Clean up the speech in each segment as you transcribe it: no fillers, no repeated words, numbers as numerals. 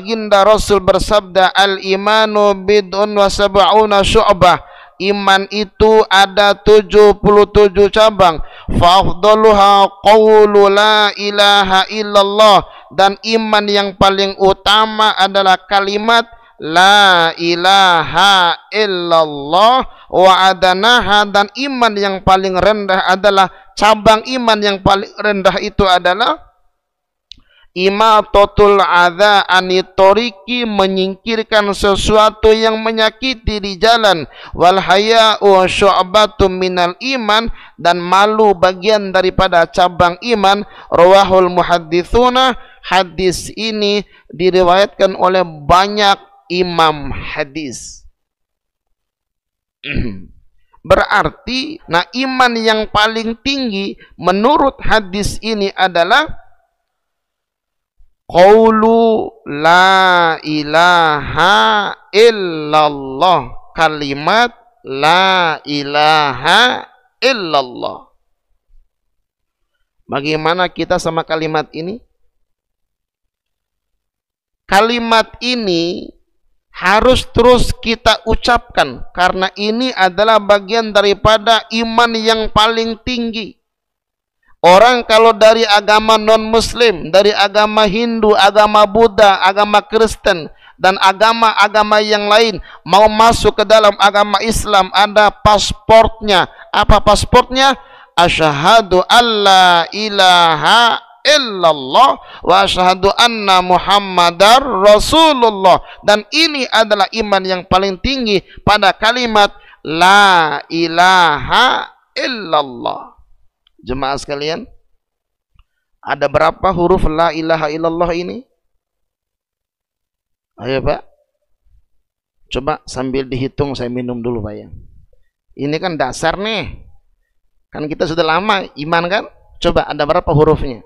baginda Rasul bersabda, al-imanu bid'un wa sab'una syu'bah, iman itu ada 77 cabang. Fa'afdaluha qawlu la ilaha illallah, dan iman yang paling utama adalah kalimat la ilaha illallah. Wa adanaha, dan iman yang paling rendah adalah, cabang iman yang paling rendah itu adalah imatatul adza anitoriki, menyingkirkan sesuatu yang menyakiti di jalan. Wal haya'u syu'batun minal iman, dan malu bagian daripada cabang iman. Rawahul muhadditsuna, hadis ini diriwayatkan oleh banyak imam hadis. Berarti, nah, iman yang paling tinggi menurut hadis ini adalah qaulu la ilaha illallah, kalimat la ilaha illallah. Bagaimana kita sama kalimat ini? Kalimat ini harus terus kita ucapkan, karena ini adalah bagian daripada iman yang paling tinggi. Orang kalau dari agama non-muslim, dari agama Hindu, agama Buddha, agama Kristen, dan agama-agama yang lain, mau masuk ke dalam agama Islam, ada pasportnya. Apa pasportnya? Asyhadu alla ilaha illallah wa asyhadu anna muhammadar rasulullah. Dan ini adalah iman yang paling tinggi pada kalimat la ilaha illallah. Jemaah sekalian, ada berapa huruf la ilaha illallah ini? Ayo Pak, coba sambil dihitung, saya minum dulu Pak ya. Ini kan dasar nih, kan kita sudah lama iman kan. Coba ada berapa hurufnya?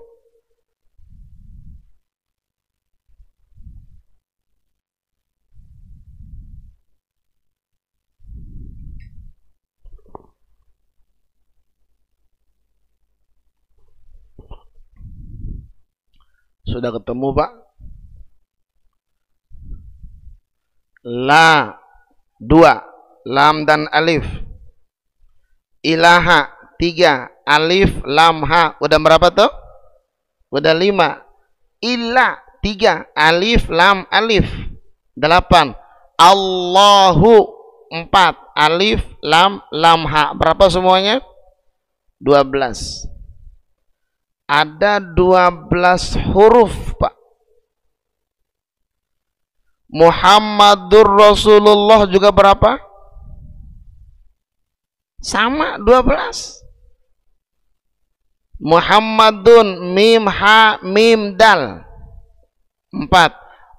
Sudah ketemu Pak? La 2, lam dan alif. Ilaha 3, alif lam ha. Udah berapa tuh? Udah 5. Illa 3, alif lam alif. 8. Allahu 4, alif lam lam ha. Berapa semuanya? 12. Ada 12 huruf Pak. Muhammadur Rasulullah juga berapa? Sama, 12. Muhammadun mim ha mim dal 4.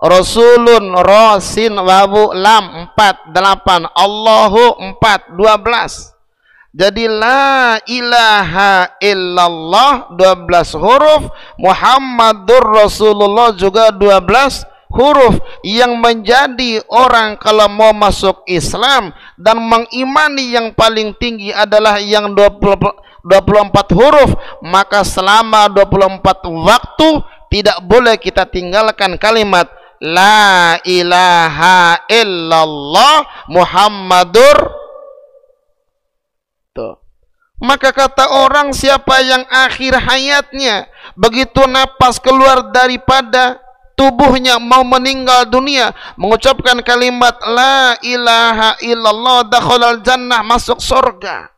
Rasulun ra sin wawu lam 4. 8. Allahu 4. 12. Jadi la ilaha illallah 12 huruf, Muhammadur Rasulullah juga 12 huruf. Yang menjadi orang kalau mau masuk Islam dan mengimani yang paling tinggi adalah yang 24 huruf, maka selama 24 waktu tidak boleh kita tinggalkan kalimat la ilaha illallah Muhammadur. Tuh. Maka kata orang, siapa yang akhir hayatnya begitu napas keluar daripada tubuhnya mau meninggal dunia mengucapkan kalimat la ilaha illallah dakhalal jannah, masuk surga.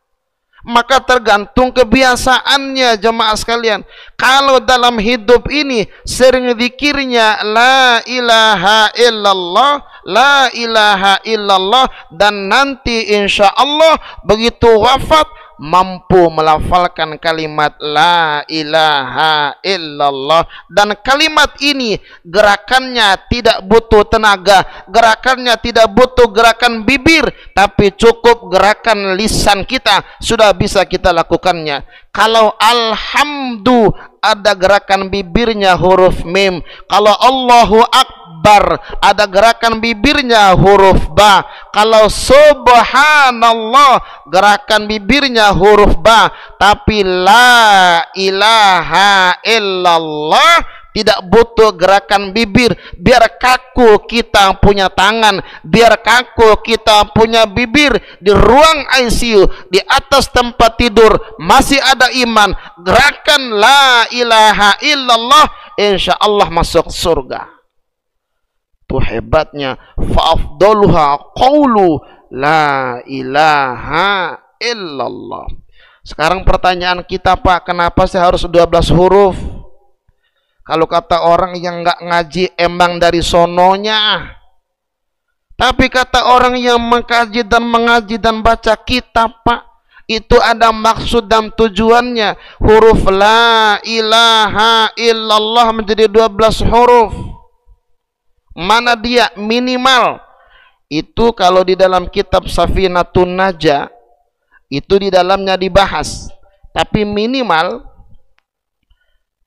Maka tergantung kebiasaannya jemaah sekalian. Kalau dalam hidup ini sering zikirnya la ilaha illallah, la ilaha illallah, dan nanti insya Allah begitu wafat mampu melafalkan kalimat la ilaha illallah. Dan kalimat ini gerakannya tidak butuh tenaga, gerakannya tidak butuh gerakan bibir, tapi cukup gerakan lisan kita sudah bisa kita lakukannya. Kalau alhamdu ada gerakan bibirnya huruf mim. Kalau Allahu akbar ada gerakan bibirnya huruf ba. Kalau subhanallah gerakan bibirnya huruf ba. Tapi la ilaha illallah tidak butuh gerakan bibir. Biar kaku kita punya tangan, biar kaku kita punya bibir. Di ruang ICU, di atas tempat tidur, masih ada iman. Gerakan la ilaha illallah, insya Allah masuk surga. Itu hebatnya. Fa'afdaluha qawlu la ilaha illallah. Sekarang pertanyaan kita, Pak, kenapa sih harus 12 huruf? Kalau kata orang yang nggak ngaji emang dari sononya. Tapi kata orang yang mengkaji dan mengaji dan baca kitab, Pak, itu ada maksud dan tujuannya. Huruf la ilaha illallah menjadi 12 huruf. Mana dia? Minimal. Itu kalau di dalam kitab Safinatun Najah, itu di dalamnya dibahas. Tapi minimal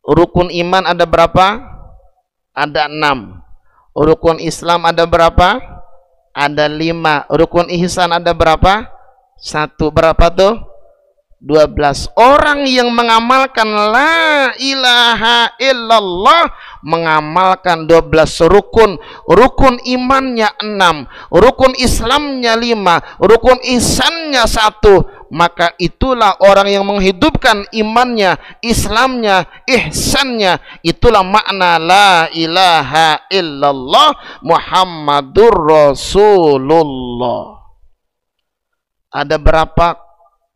rukun iman ada berapa? Ada 6. Rukun Islam ada berapa? Ada 5. Rukun ihsan ada berapa? 1. Berapa tuh? 12. Orang yang mengamalkan la ilaha illallah mengamalkan 12 rukun. Rukun imannya 6, rukun Islamnya 5, rukun ihsannya 1. Maka itulah orang yang menghidupkan imannya, Islamnya, ihsannya. Itulah makna la ilaha illallah Muhammadur Rasulullah. Ada berapa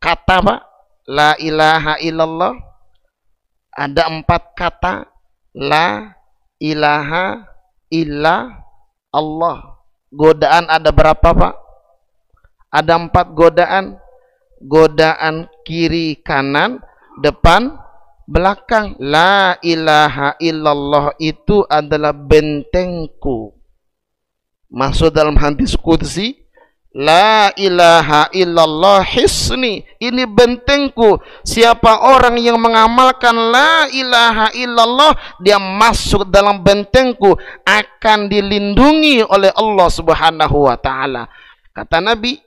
kata, Pak? La ilaha illallah. Ada 4 kata. La ilaha illa Allah. Godaan ada berapa, Pak? Ada 4 godaan. Godaan kiri kanan, depan belakang. La ilaha illallah itu adalah bentengku. Masuk dalam hadis qudsi, la ilaha illallah hisni, ini bentengku. Siapa orang yang mengamalkan la ilaha illallah, dia masuk dalam bentengku, akan dilindungi oleh Allah Subhanahu wa ta'ala. Kata Nabi,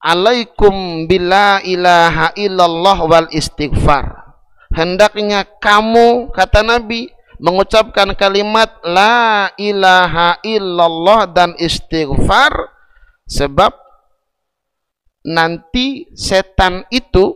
alaikum bila ilaha illallah wal istighfar. Hendaknya kamu, kata Nabi, mengucapkan kalimat la ilaha illallah dan istighfar, sebab nanti setan itu,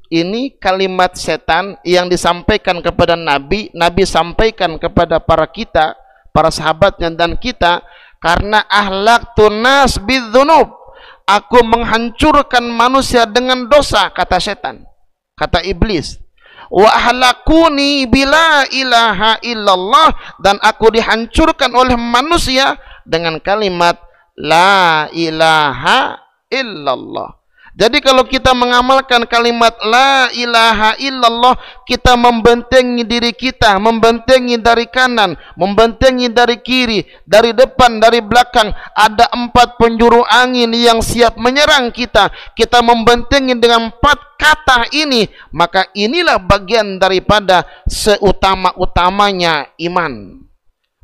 ini kalimat setan yang disampaikan kepada Nabi, Nabi sampaikan kepada para kita, para sahabatnya dan kita, karena ahlaktu nas bidzunub, aku menghancurkan manusia dengan dosa, kata setan, kata iblis. Wa ahlakuni bila ilaha illallah, dan aku dihancurkan oleh manusia dengan kalimat la ilaha illallah. Jadi kalau kita mengamalkan kalimat la ilaha illallah, kita membentengi diri kita, membentengi dari kanan, membentengi dari kiri, dari depan, dari belakang. Ada 4 penjuru angin yang siap menyerang kita. Kita membentengi dengan 4 kata ini. Maka inilah bagian daripada seutama-utamanya iman.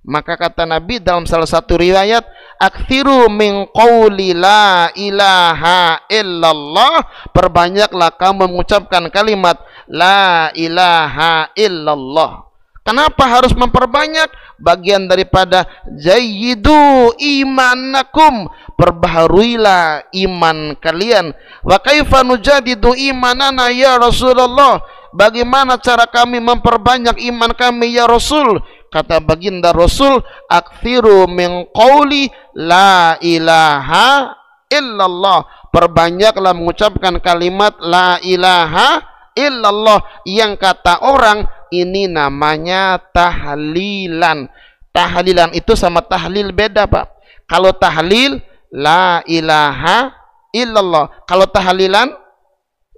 Maka kata Nabi dalam salah satu riwayat, aktsiru min qawli la ilaha illallah, perbanyaklah kamu mengucapkan kalimat la ilaha illallah. Kenapa harus memperbanyak? Bagian daripada jayyidu imanakum, perbaharuilah iman kalian. Wa kaifa nujadidu imanana ya Rasulullah, bagaimana cara kami memperbanyak iman kami ya Rasul? Kata baginda Rasul, aktsiru min qawli la ilaha illallah, perbanyaklah mengucapkan kalimat la ilaha illallah, yang kata orang ini namanya tahlilan. Tahlilan itu sama tahlil beda, Pak. Kalau tahlil la ilaha illallah, kalau tahlilan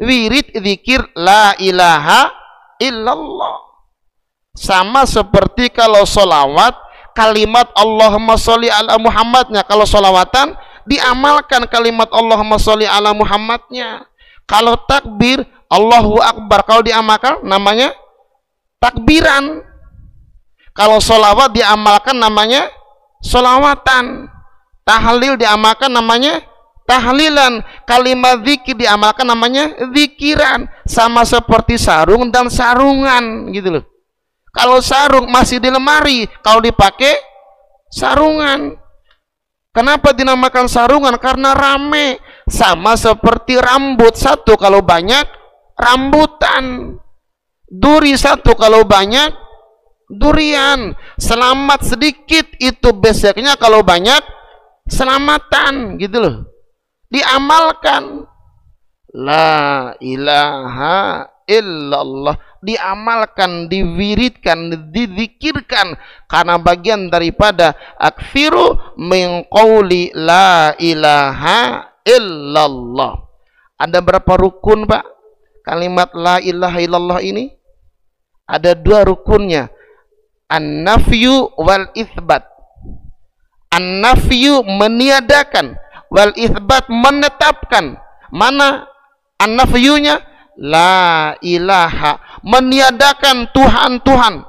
wirid zikir la ilaha illallah. Sama seperti kalau solawat, kalimat Allahumma sholli ala Muhammadnya. Kalau solawatan, diamalkan kalimat Allahumma sholli ala Muhammadnya. Kalau takbir, Allahu Akbar, kalau diamalkan namanya takbiran. Kalau solawat diamalkan namanya solawatan. Tahlil diamalkan namanya tahlilan, kalimat zikir diamalkan namanya zikiran. Sama seperti sarung dan sarungan gitu loh. Kalau sarung masih di lemari, kalau dipakai sarungan. Kenapa dinamakan sarungan? Karena rame. Sama seperti rambut, satu kalau banyak rambutan, duri satu kalau banyak durian. Selamat sedikit itu beseknya kalau banyak selamatan gitu loh. Diamalkan la ilaha illallah, diamalkan, diwiridkan, dizikirkan, karena bagian daripada aktsiru min qauli la ilaha illallah. Ada berapa rukun, Pak? Kalimat la ilaha illallah ini ada 2 rukunnya, an-nafyu wal itsbat. An-nafyu meniadakan, wal itsbat menetapkan. Mana an-nafyunya? La ilaha, meniadakan Tuhan-Tuhan.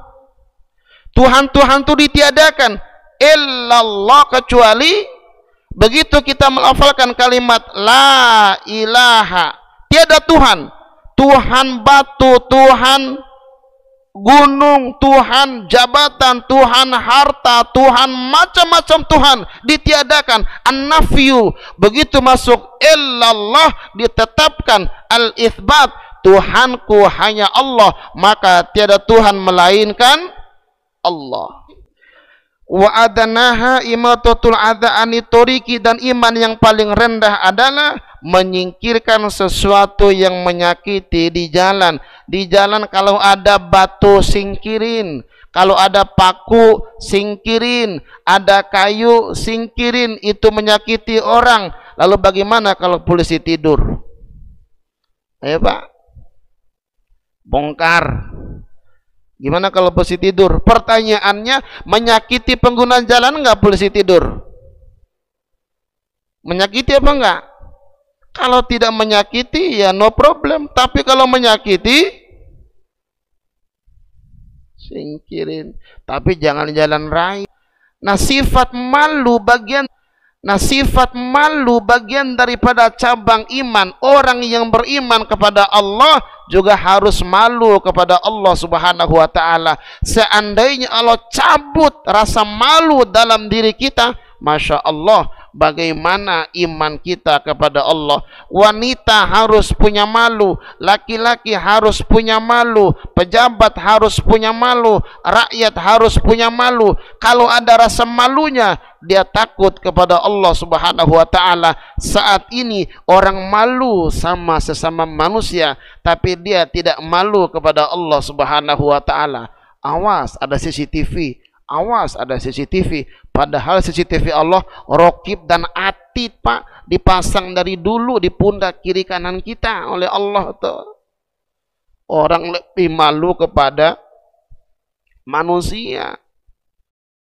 Tuhan-Tuhan itu ditiadakan, illallah, kecuali. Begitu kita melafalkan kalimat la ilaha, tiada Tuhan. Tuhan batu, Tuhan gunung, Tuhan jabatan, Tuhan harta, Tuhan macam-macam Tuhan ditiadakan. An-nafyu, begitu masuk illallah ditetapkan al-itsbat, Tuhanku hanya Allah, maka tiada Tuhan melainkan Allah. Wa adanaha imatatul adza anitoriki, dan iman yang paling rendah adalah menyingkirkan sesuatu yang menyakiti di jalan. Di jalan kalau ada batu singkirin, kalau ada paku singkirin, ada kayu singkirin, itu menyakiti orang. Lalu bagaimana kalau polisi tidur? Ayo Pak, bongkar. Gimana kalau polisi tidur? Pertanyaannya, menyakiti pengguna jalan enggak polisi tidur? Menyakiti apa enggak? Kalau tidak menyakiti ya no problem, tapi kalau menyakiti singkirin. Tapi jangan jalan raya. Nah, sifat malu bagian daripada cabang iman. Orang yang beriman kepada Allah juga harus malu kepada Allah Subhanahu wa taala. Seandainya Allah cabut rasa malu dalam diri kita, Masya Allah, bagaimana iman kita kepada Allah. Wanita harus punya malu, laki-laki harus punya malu, pejabat harus punya malu, rakyat harus punya malu. Kalau ada rasa malunya, dia takut kepada Allah Subhanahu wa taala. Saat ini orang malu sama sesama manusia, tapi dia tidak malu kepada Allah Subhanahu wa taala. Awas, ada CCTV. Awas, ada CCTV. Padahal CCTV Allah rokib dan atid, Pak, dipasang dari dulu di pundak kiri kanan kita oleh Allah tuh. Orang lebih malu kepada manusia.